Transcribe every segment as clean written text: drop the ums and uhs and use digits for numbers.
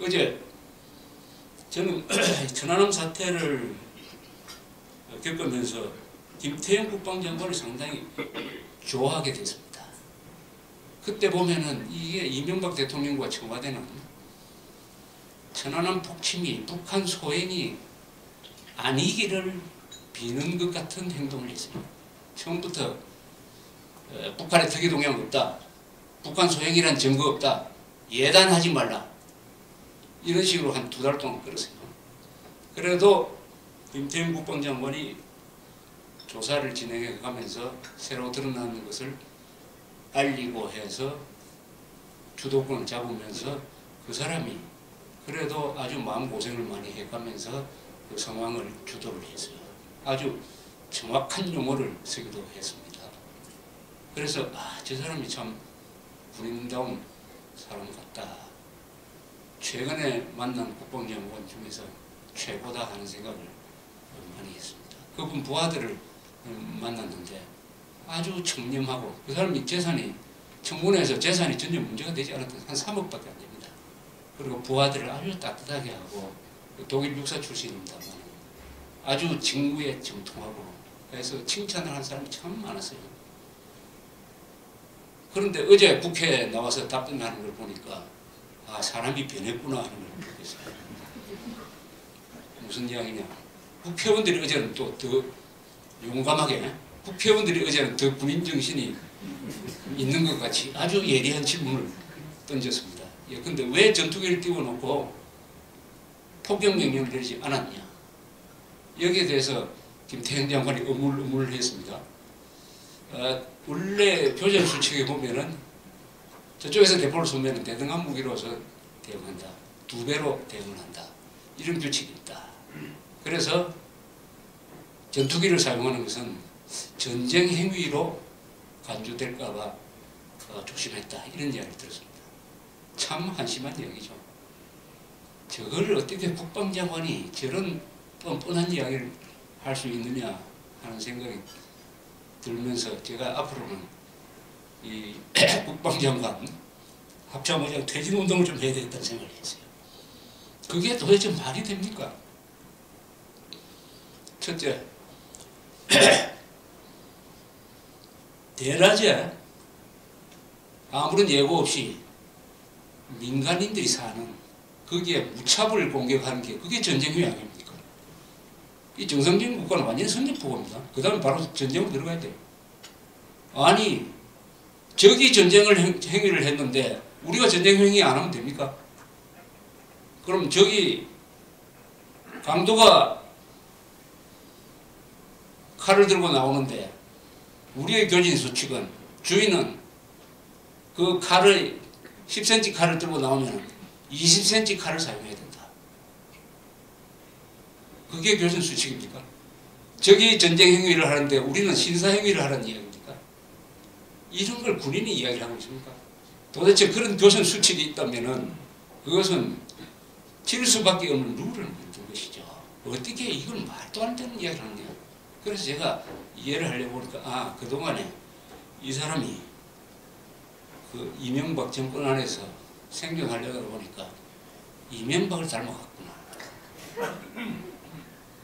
어제 저는 천안함 사태를 겪으면서 김태형 국방장관을 상당히 좋아하게 됐습니다. 그때 보면은 이게 이명박 대통령과 청와대는 천안함 폭침이 북한 소행이 아니기를 비는 것 같은 행동을 했어요. 처음부터 북한의 특이 동향 없다. 북한 소행이란 증거 없다. 예단하지 말라. 이런 식으로 한 2달 동안 끌었어요. 그래도 김태형 국방장관이 조사를 진행해 가면서 새로 드러나는 것을 알리고 해서 주도권을 잡으면서 그 사람이 그래도 아주 마음고생을 많이 해가면서 그 상황을 주도를 했어요. 아주 정확한 용어를 쓰기도 했습니다. 그래서 저 사람이 참 군인다운 사람 같다. 최근에 만난 국방장관 중에서 최고다 하는 생각을 많이 했습니다. 그분 부하들을 만났는데 아주 청렴하고 그 사람이 재산이 청문회에서 재산이 전혀 문제가 되지 않았던 한 3억밖에 안 됩니다. 그리고 부하들을 아주 따뜻하게 하고 독일 육사 출신입니다만 아주 직무에 정통하고 그래서 칭찬을 한 사람이 참 많았어요. 그런데 어제 국회에 나와서 답변하는 걸 보니까 사람이 변했구나 하는 걸 느꼈어요. 무슨 이야기냐. 국회의원들이 어제는 또 더 용감하게 국회의원들이 어제는 더 군인 정신이 있는 것 같이 아주 예리한 질문을 던졌습니다. 근데 왜 전투기를 띄워놓고 폭격 명령을 내리지 않았냐. 여기에 대해서 김태형 장관이 의문했습니다. 원래 교전수칙에 보면은 저쪽에서 대포를 쏘면 대등한 무기로서 대응한다. 2배로 대응을 한다. 이런 규칙이 있다. 그래서 전투기를 사용하는 것은 전쟁 행위로 간주될까봐 조심했다. 이런 이야기를 들었습니다. 참 한심한 이야기죠. 저걸 어떻게 국방장관이 저런 뻔뻔한 이야기를 할 수 있느냐 하는 생각이 들면서 제가 앞으로는 이 국방장관 합참의장 퇴진운동을 좀 해야 되겠다는 생각을 했어요. 그게 도대체 말이 됩니까? 첫째, 대낮에 아무런 예고 없이 민간인들이 사는 거기에 무차별 공격하는 게 그게 전쟁 행위 아닙니까? 이 정상적인 국가는 완전히 선전포고입니다. 그 다음에 바로 전쟁으로 들어가야 돼요. 아니 적이 전쟁을 행위를 했는데 우리가 전쟁 행위 안 하면 됩니까? 그럼 적이 강도가 칼을 들고 나오는데 우리의 교진 수칙은 주인은 그 칼을 10cm 칼을 들고 나오면 20cm 칼을 사용해야 된다. 그게 교진 수칙입니까? 적이 전쟁 행위를 하는데 우리는 신사 행위를 하라는 이야기입니까? 이런 걸 군인이 이야기를 하고 있습니까? 도대체 그런 교선 수칙이 있다면은 그것은 질 수밖에 없는 룰을 만든 것이죠. 어떻게 이걸 말도 안 되는 이야기를 하느냐. 그래서 제가 이해를 하려고 보니까 그동안에 이 사람이 그 이명박 정권 안에서 생존하려다 보니까 이명박을 닮아갔구나.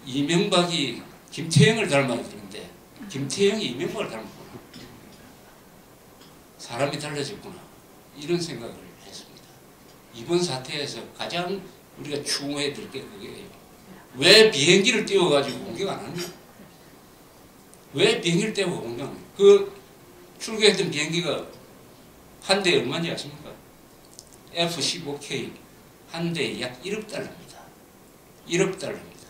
이명박이 김태형을 닮아야 되는데 김태형이 이명박을 닮았구나. 사람이 달라졌구나. 이런 생각을 했습니다. 이번 사태에서 가장 우리가 추모해야 될 게 그게예요. 왜 비행기를 띄워가지고 공격 안 하냐? 왜 비행기를 띄우고 공격 안 하냐? 그 출격했던 비행기가 한 대에 얼마인지 아십니까? F-15K 한 대에 약 1억 달러입니다. 1억 달러입니다.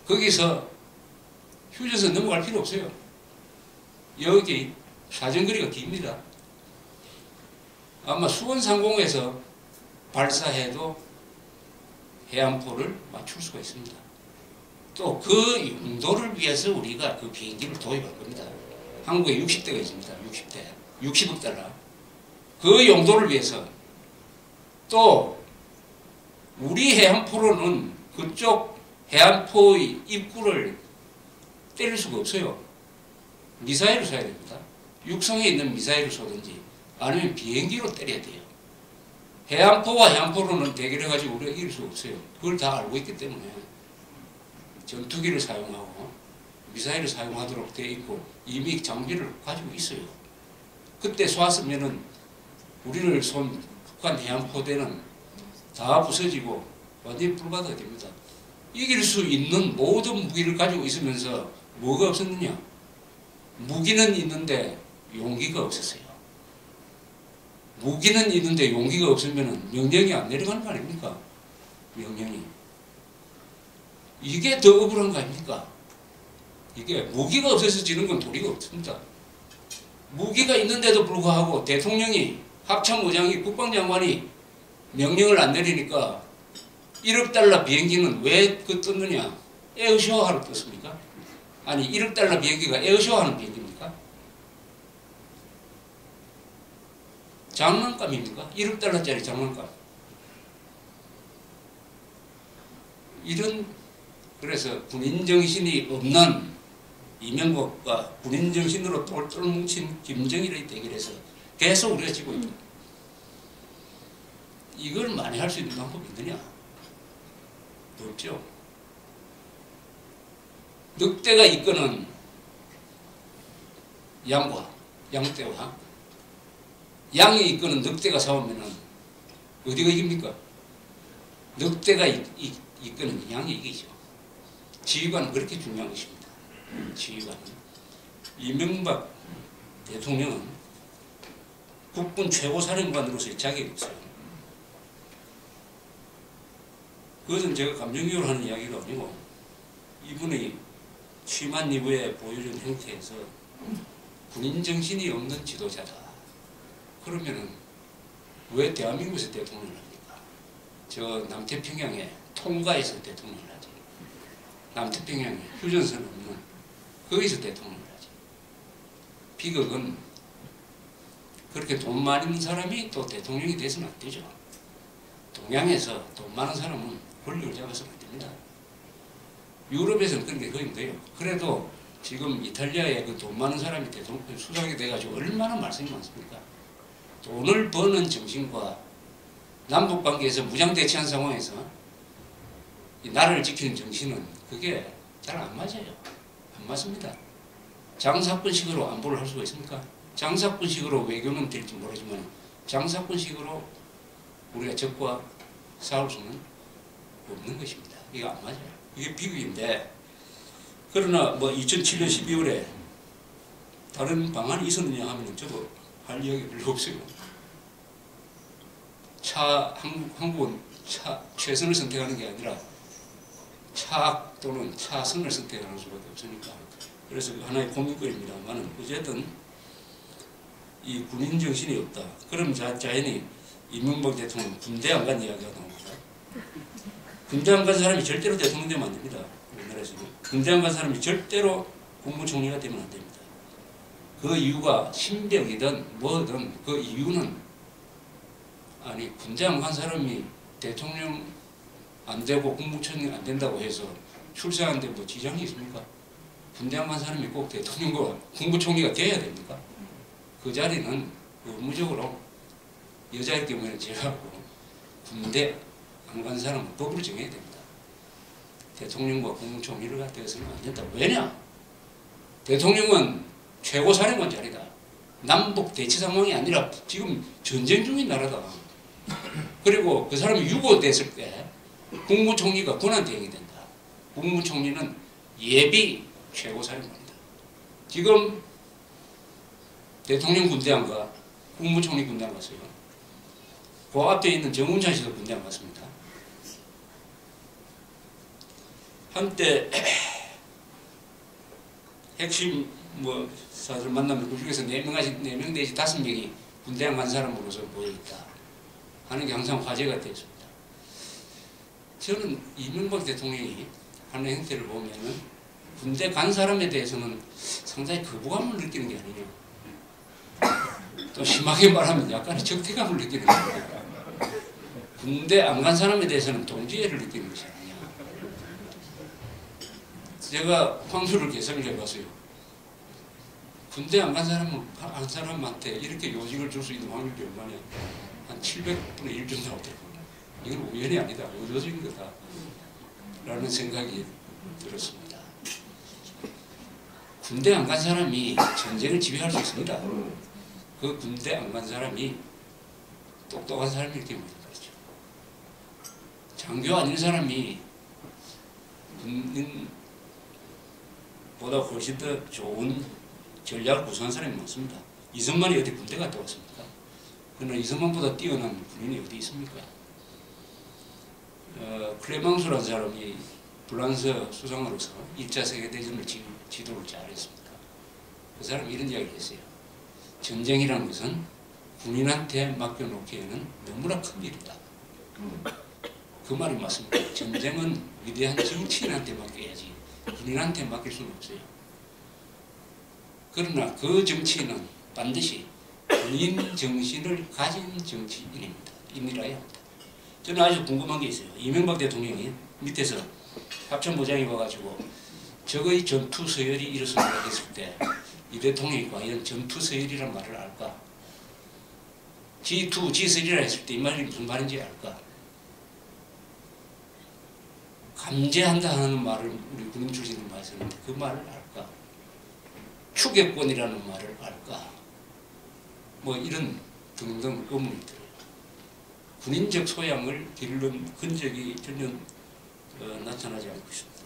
거기서 휴전선 넘어갈 필요 없어요. 여기 사정거리가 깁니다. 아마 수원상공에서 발사해도 해안포를 맞출 수가 있습니다. 또 그 용도를 위해서 우리가 그 비행기를 도입할 겁니다. 한국에 60대가 있습니다. 60대. 60억 달러. 그 용도를 위해서 또 우리 해안포로는 그쪽 해안포의 입구를 때릴 수가 없어요. 미사일을 쏴야 됩니다. 육성에 있는 미사일을 쏘든지 아니면 비행기로 때려야 돼요. 해안포와 해안포로는 대결해가지고 우리가 이길 수 없어요. 그걸 다 알고 있기 때문에 전투기를 사용하고 미사일을 사용하도록 되어 있고 이미 장비를 가지고 있어요. 그때 쏘았으면은 우리를 쏜 북한 해안포대는 다 부서지고 완전히 불바다가 됩니다. 이길 수 있는 모든 무기를 가지고 있으면서 뭐가 없었느냐? 무기는 있는데 용기가 없었어요. 무기는 있는데 용기가 없으면 명령이 안 내려가는 거 아닙니까? 명령이. 이게 더 억울한 거 아닙니까? 이게 무기가 없어서 지는 건 도리가 없습니다. 무기가 있는데도 불구하고 대통령이 합참의장이 국방장관이 명령을 안 내리니까 1억 달러 비행기는 왜 그 떴느냐? 에어쇼하러 떴습니까? 아니 1억 달러 비행기가 에어쇼하는 비행기입니까? 장난감입니까? 1억 달러짜리 장난감. 그래서 군인정신이 없는 이명박과 군인정신으로 똘똘 뭉친 김정일의 대결에서 계속 우리가 지고 있다. 이걸 만회할 수 있는 방법이 있느냐? 없죠. 늑대가 이끄는 양떼와 양이 이끄는 늑대가 싸우면은 어디가 이깁니까? 늑대가 이끄는 양이 이기죠. 지휘관은 그렇게 중요한 것입니다. 지휘관은. 이명박 대통령은 국군 최고사령관으로서의 자격이 없어요. 그것은 제가 감정이입을 하는 이야기가 아니고 이분의 취만 이후에 보여준 행태에서 군인정신이 없는 지도자다. 그러면은 왜 대한민국에서 대통령을 합니까? 저 남태평양에 통가에서 대통령을 하지. 남태평양에 휴전선 없는 거기서 대통령을 하지. 비극은 그렇게 돈 많은 사람이 또 대통령이 돼서는 안 되죠. 동양에서 돈 많은 사람은 권력을 잡아서는 안 됩니다. 유럽에서는 그런 게 거의 안 돼요. 그래도 지금 이탈리아에 그 돈 많은 사람이 대통령 수상이 돼가지고 얼마나 말씀이 많습니까? 돈을 버는 정신과 남북관계에서 무장대치한 상황에서 이 나라를 지키는 정신은 그게 잘 안 맞아요. 안 맞습니다. 장사꾼식으로 안보를 할 수가 있습니까? 장사꾼식으로 외교는 될지 모르지만 장사꾼식으로 우리가 적과 싸울 수는 없는 것입니다. 이거 안 맞아요. 이게 비극인데 그러나 뭐 2007년 12월에 다른 방안이 있었느냐 하면 저도 할 이야기 별로 없어요. 한국은 최선을 선택하는 게 아니라 차악 또는 차선을 선택하는 수밖에 없으니까 그래서 하나의 고민거리입니다만 어쨌든 이 군인 정신이 없다. 그럼 자연히 이명박 대통령 군대 안 간 이야기가 나옵니다. 군대 안 간 사람이 절대로 대통령 되면 안 됩니다. 우리나라에서는 군대 안 간 사람이 절대로 국무총리가 되면 안 됩니다. 그 이유가 신병이든 뭐든 그 이유는 아니 군대 안 간 사람이 대통령 안 되고 국무총리 안 된다고 해서 출세하는데 뭐 지장이 있습니까? 군대 안 간 사람이 꼭 대통령과 국무총리가 돼야 됩니까? 그 자리는 의무적으로 여자일 경우에는 제외하고 군대 안 간 사람은 법으로 정해야 됩니다. 대통령과 국무총리를 갖다서는 안 된다. 왜냐? 대통령은 최고사령관 자리다. 남북 대치 상황이 아니라 지금 전쟁 중인 나라다. 그리고 그 사람이 유고됐을 때 국무총리가 권한대행이 된다. 국무총리는 예비 최고사령관이다. 지금 대통령 군대 안 가, 국무총리 군대 안 갔어요. 그 앞에 있는 정운찬 씨도 군대 안 갔습니다. 한때 핵심 사들 만나면 그 중에서 4명 내지 5명이 군대 안 간 사람으로서 모여있다 하는 게 항상 화제가 되었습니다. 저는 이명박 대통령이 하는 행태를 보면은 군대 간 사람에 대해서는 상당히 거부감을 느끼는 게 아니냐. 또 심하게 말하면 약간의 적대감을 느끼는 게 아니냐. 군대 안 간 사람에 대해서는 동지애를 느끼는 것이 아니냐. 제가 확률을 계산을 해봤어요. 군대 안 간 사람한테 이렇게 요직을 줄 수 있는 확률이 얼마냐. 한 700분의 1 정도 나오더라고요. 이건 우연이 아니다. 의도적인 거다. 라는 생각이 들었습니다. 군대 안 간 사람이 전쟁을 지휘할 수 있습니다. 그 군대 안 간 사람이 똑똑한 사람이기 때문에 그렇죠. 장교 아닌 사람이 군인보다 훨씬 더 좋은 전략을 구사한 사람이 많습니다. 이승만이 어디 군대 갔다 왔습니까? 그러나 이승만보다 뛰어난 군인이 어디 있습니까? 클레망수라는 사람이 프랑스 수상으로서 1차 세계대전을 지도를 잘했습니다. 그 사람이 이런 이야기를 했어요. 전쟁이라는 것은 군인한테 맡겨놓기에는 너무나 큰 일이다. 그 말이 맞습니다. 전쟁은 위대한 정치인한테 맡겨야지 군인한테 맡길 수는 없어요. 그러나 그 정치인은 반드시 군인 정신을 가진 정치인입니다. 인이라야 합니다. 저는 아주 궁금한 게 있어요. 이명박 대통령이 밑에서 합참부장이 와가지고 적의 전투 서열이 이렇습니다 했을 때 이 대통령이 과연 전투 서열이란 말을 알까? G2, G3라 했을 때 이 말이 무슨 말인지 알까? 감제한다 하는 말을 우리 군인 출신들 많이 쓰는데 그 말을 알까? 추격권이라는 말을 알까? 뭐 이런 등등 의문이 들어요. 군인적 소양을 기르는 흔적이 전혀 나타나지 않고 있습니다.